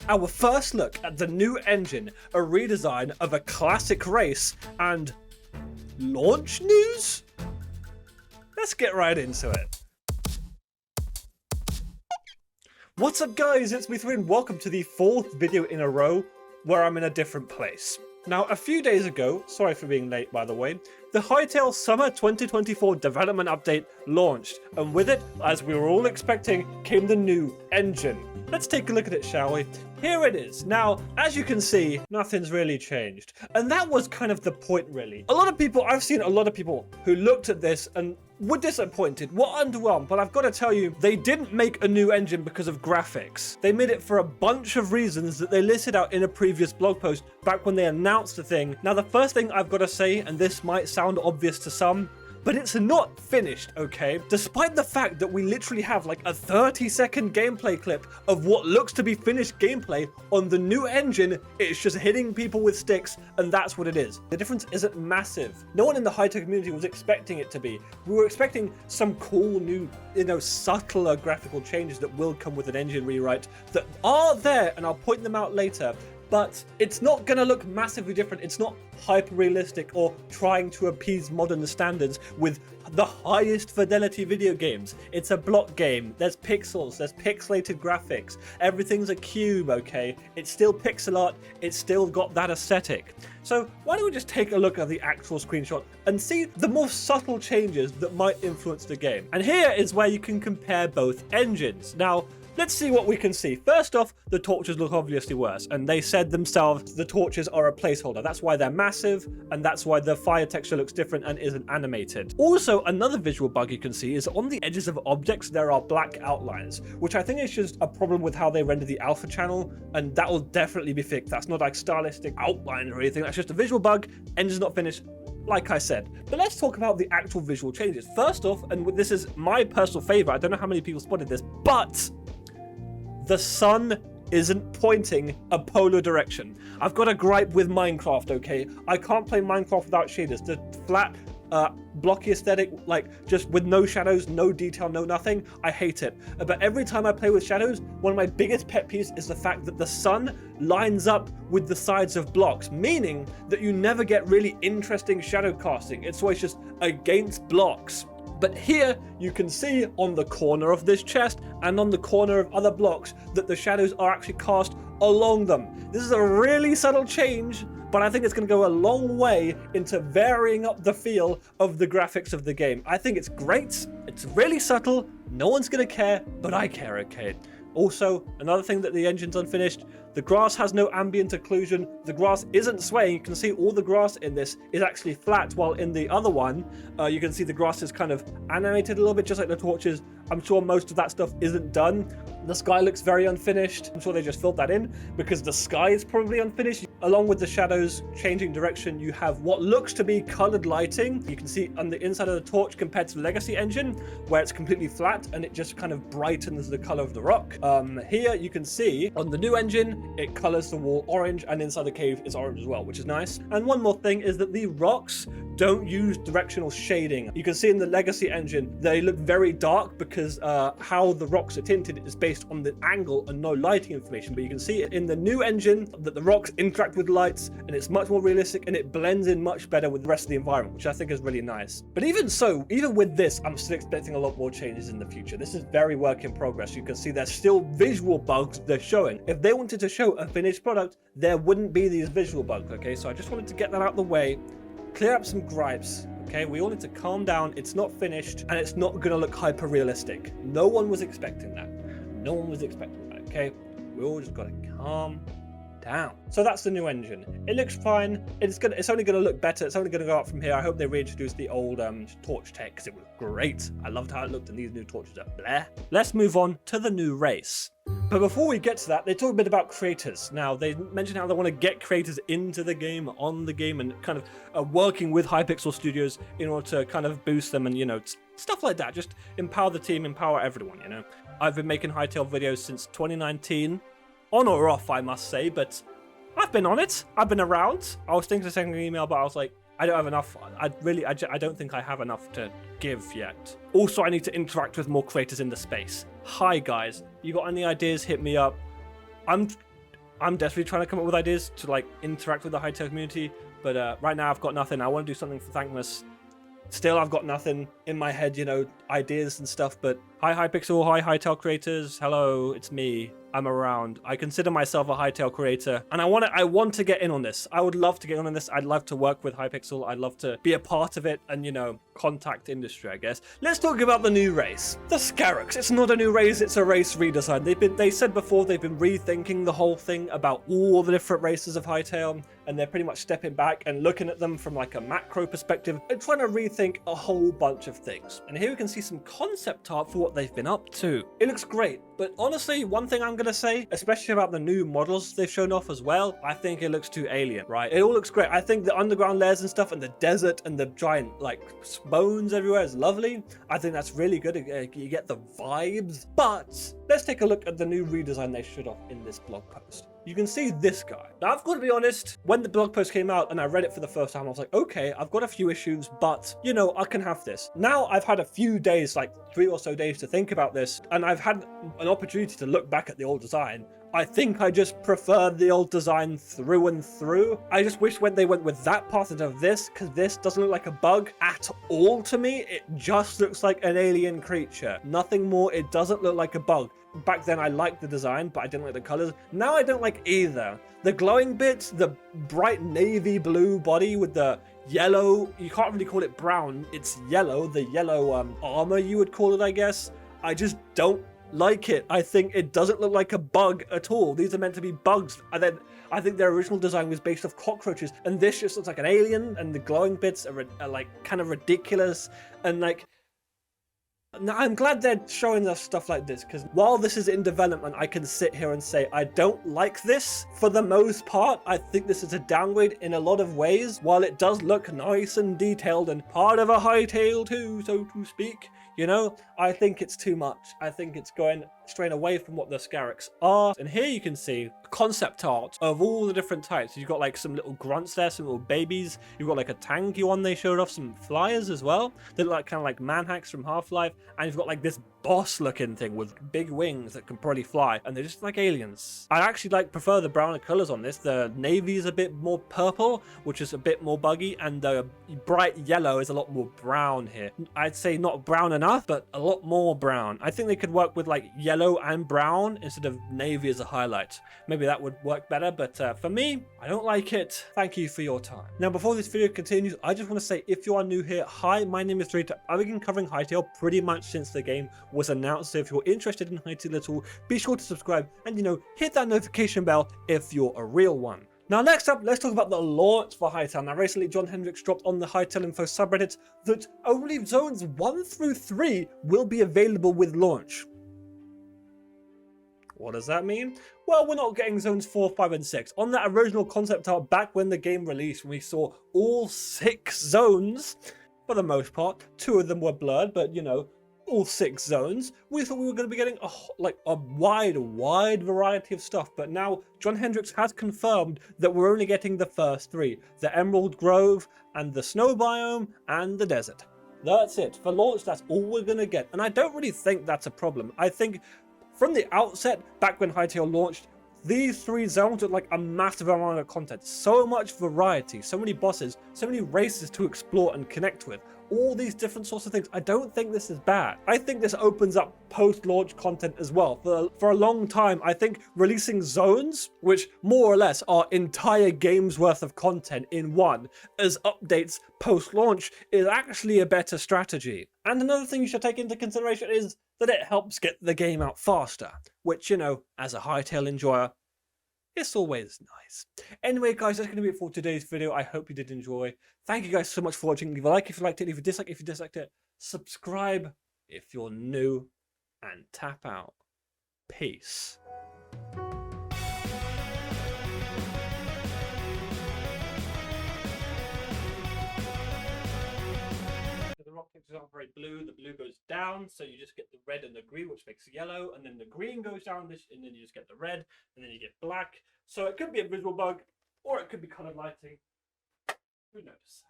our first look at the new engine, a redesign of a classic race, and launch news? Let's get right into it. What's up guys, it's me Three and welcome to the 4th video in a row where I'm in a different place. Now, a few days ago, sorry for being late by the way, the Hytale Summer 2024 development update launched, and with it, as we were all expecting, came the new engine. Let's take a look at it, shall we? Here it is. Now, as you can see, nothing's really changed. And that was kind of the point, really. I've seen a lot of people who looked at this and were disappointed, were underwhelmed, but I've got to tell you, they didn't make a new engine because of graphics. They made it for a bunch of reasons that they listed out in a previous blog post back when they announced the thing. Now, the first thing I've got to say, and this might sound obvious to some, but it's not finished, okay? Despite the fact that we literally have like a 30-second gameplay clip of what looks to be finished gameplay on the new engine, it's just hitting people with sticks, and that's what it is. The difference isn't massive. No one in the Hytale community was expecting it to be. We were expecting some cool new, subtler graphical changes that will come with an engine rewrite that are there, and I'll point them out later. But it's not going to look massively different. It's not hyper-realistic or trying to appease modern standards with the highest fidelity video games. It's a block game. There's pixels. There's pixelated graphics. Everything's a cube, okay? It's still pixel art. It's still got that aesthetic. So why don't we just take a look at the actual screenshot and see the more subtle changes that might influence the game. And here is where you can compare both engines. Now, let's see what we can see. First off, the torches look obviously worse, and they said themselves the torches are a placeholder. That's why they're massive, and that's why the fire texture looks different and isn't animated. Also, another visual bug you can see is on the edges of objects there are black outlines, which I think is just a problem with how they render the alpha channel, and that will definitely be fixed. That's not like stylistic outline or anything, that's just a visual bug. Engine's not finished, like I said. But let's talk about the actual visual changes. First off, and this is my personal favorite, I don't know how many people spotted this, but the sun isn't pointing a polar direction. I've got a gripe with Minecraft, okay? I can't play Minecraft without shaders. The flat, blocky aesthetic, like just with no shadows, no detail, no nothing, I hate it. But every time I play with shadows, one of my biggest pet peeves is the fact that the sun lines up with the sides of blocks, meaning that you never get really interesting shadow casting. It's always just against blocks. But here you can see on the corner of this chest and on the corner of other blocks that the shadows are actually cast along them. This is a really subtle change, but I think it's going to go a long way into varying up the feel of the graphics of the game. I think it's great, it's really subtle, no one's going to care, but I care, okay? Also, another thing that the engine's unfinished, the grass has no ambient occlusion, the grass isn't swaying. You can see all the grass in this is actually flat, while in the other one, you can see the grass is kind of animated a little bit, just like the torches. I'm sure most of that stuff isn't done. The sky looks very unfinished. I'm sure they just filled that in because the sky is probably unfinished. Along with the shadows changing direction, you have what looks to be colored lighting. You can see on the inside of the torch compared to the legacy engine, where it's completely flat and it just kind of brightens the color of the rock. Here you can see on the new engine, it colors the wall orange, and inside the cave is orange as well, which is nice. And one more thing is that the rocks don't use directional shading. You can see in the legacy engine, they look very dark because how the rocks are tinted is based on the angle and no lighting information. But you can see in the new engine that the rocks interact with lights, and it's much more realistic and it blends in much better with the rest of the environment, which I think is really nice. But even so, even with this, I'm still expecting a lot more changes in the future. This is very work in progress. You can see there's still visual bugs they're showing. If they wanted to show a finished product, there wouldn't be these visual bugs, okay? So I just wanted to get that out of the way, clear up some gripes, okay? We all need to calm down. It's not finished, and it's not gonna look hyper realistic. No one was expecting that. No one was expecting that, okay? We all just gotta calm down. So that's the new engine. It looks fine. It's only gonna look better. It's only gonna go up from here. I hope they reintroduce the old torch tech because it was great. I loved how it looked, and these new torches are bleh. Let's move on to the new race. But before we get to that, they talk a bit about creators. Now, they mentioned how they want to get creators into the game, on the game, and kind of working with Hypixel Studios in order to kind of boost them and, stuff like that. Just empower the team, empower everyone, I've been making Hytale videos since 2019. On or off, I must say, but I've been on it. I've been around. I was thinking of sending an email, but I was like, I don't have enough. I don't think I have enough to give yet. Also, I need to interact with more creators in the space. Hi guys, you got any ideas? Hit me up. I'm definitely trying to come up with ideas to like interact with the Hytale community, but right now I've got nothing. I want to do something for Thankmas. Still, I've got nothing in my head, you know, ideas and stuff, but hi Hypixel, hi Hytale creators, hello, it's me. I'm around. I consider myself a Hytale creator, and I want to get in on this. I would love to get in on this. I'd love to work with Hypixel. I'd love to be a part of it and, you know, contact industry, I guess. Let's talk about the new race. The Scarabs. It's not a new race, it's a race redesign. They said before they've been rethinking the whole thing about all the different races of Hytale, and they're pretty much stepping back and looking at them from like a macro perspective and trying to rethink a whole bunch of things. And here we can see some concept art for what they've been up to. It looks great, but honestly, one thing I'm gonna say, especially about the new models they've shown off as well, I think it looks too alien, right? It all looks great. I think the underground layers and stuff and the desert and the giant like bones everywhere is lovely. I think that's really good. You get the vibes. But let's take a look at the new redesign they showed off in this blog post. You can see this guy. Now, I've got to be honest, when the blog post came out and I read it for the first time, I was like, okay, I've got a few issues, but, you know, I can have this. Now, I've had a few days, like 3 or so days to think about this, and I've had an opportunity to look back at the old design. I think I just prefer the old design through and through. I just wish when they went with that part instead of this, because this doesn't look like a bug at all to me. It just looks like an alien creature. Nothing more. It doesn't look like a bug. Back then I liked the design, but I didn't like the colors. Now I don't like either. The glowing bits, the bright navy blue body with the yellow, you can't really call it brown, it's yellow, the yellow armor you would call it, I guess. I just don't like it. I think it doesn't look like a bug at all. These are meant to be bugs. And then I think their original design was based off cockroaches, and this just looks like an alien, and the glowing bits are like kind of ridiculous, and like, now, I'm glad they're showing us stuff like this, because while this is in development, I can sit here and say I don't like this. For the most part, I think this is a downgrade in a lot of ways. While it does look nice and detailed and part of a Hytale too, so to speak, you know, I think it's too much. I think it's going straying away from what the Scarabs are. And here you can see concept art of all the different types. You've got like some little grunts there, some little babies. You've got like a tanky one they showed off, some flyers as well. They look like kind of like manhacks from Half-Life. And you've got like this boss looking thing with big wings that can probably fly, and they're just like aliens. I actually prefer the browner colors on this. The navy is a bit more purple, which is a bit more buggy, and the bright yellow is a lot more brown here. I'd say not brown enough, but a lot more brown. I think they could work with like yellow and brown instead of navy as a highlight. Maybe that would work better, but for me, I don't like it. Thank you for your time. Now, before this video continues, I just want to say, if you are new here, hi, my name is Rita. I've been covering Hytale pretty much since the game was announced, so if you're interested in Hytale at all, be sure to subscribe and, you know, hit that notification bell if you're a real one. Now, next up, let's talk about the launch for Hytale. Now, recently, John Hendricks dropped on the Hytale Info subreddit that only zones 1 through 3 will be available with launch. What does that mean? Well, we're not getting zones 4, 5, and 6. On that original concept art back when the game released, we saw all 6 zones, for the most part. 2 of them were blurred, but, you know, all 6 zones. We thought we were going to be getting a wide variety of stuff, but now John Hendricks has confirmed that we're only getting the first 3, the Emerald Grove and the Snow Biome and the Desert. That's it. For launch, that's all we're going to get, and I don't really think that's a problem. I think from the outset, back when Hytale launched, these 3 zones look like a massive amount of content. So much variety, so many bosses, so many races to explore and connect with. All these different sorts of things. I don't think this is bad. I think this opens up post-launch content as well. For a long time, I think releasing zones, which more or less are entire games worth of content in one, as updates post-launch, is actually a better strategy. And another thing you should take into consideration is that it helps get the game out faster, which, you know, as a Hytale enjoyer, it's always nice. Anyway, guys, that's going to be it for today's video. I hope you did enjoy. Thank you guys so much for watching. Leave a like if you liked it, leave a dislike if you disliked it. Subscribe if you're new, and tap out. Peace. The rock pictures are very blue, the blue goes down, so you just get the red and the green, which makes yellow, and then the green goes down, and then you just get the red, and then you get black. So it could be a visual bug, or it could be colored lighting. Who knows?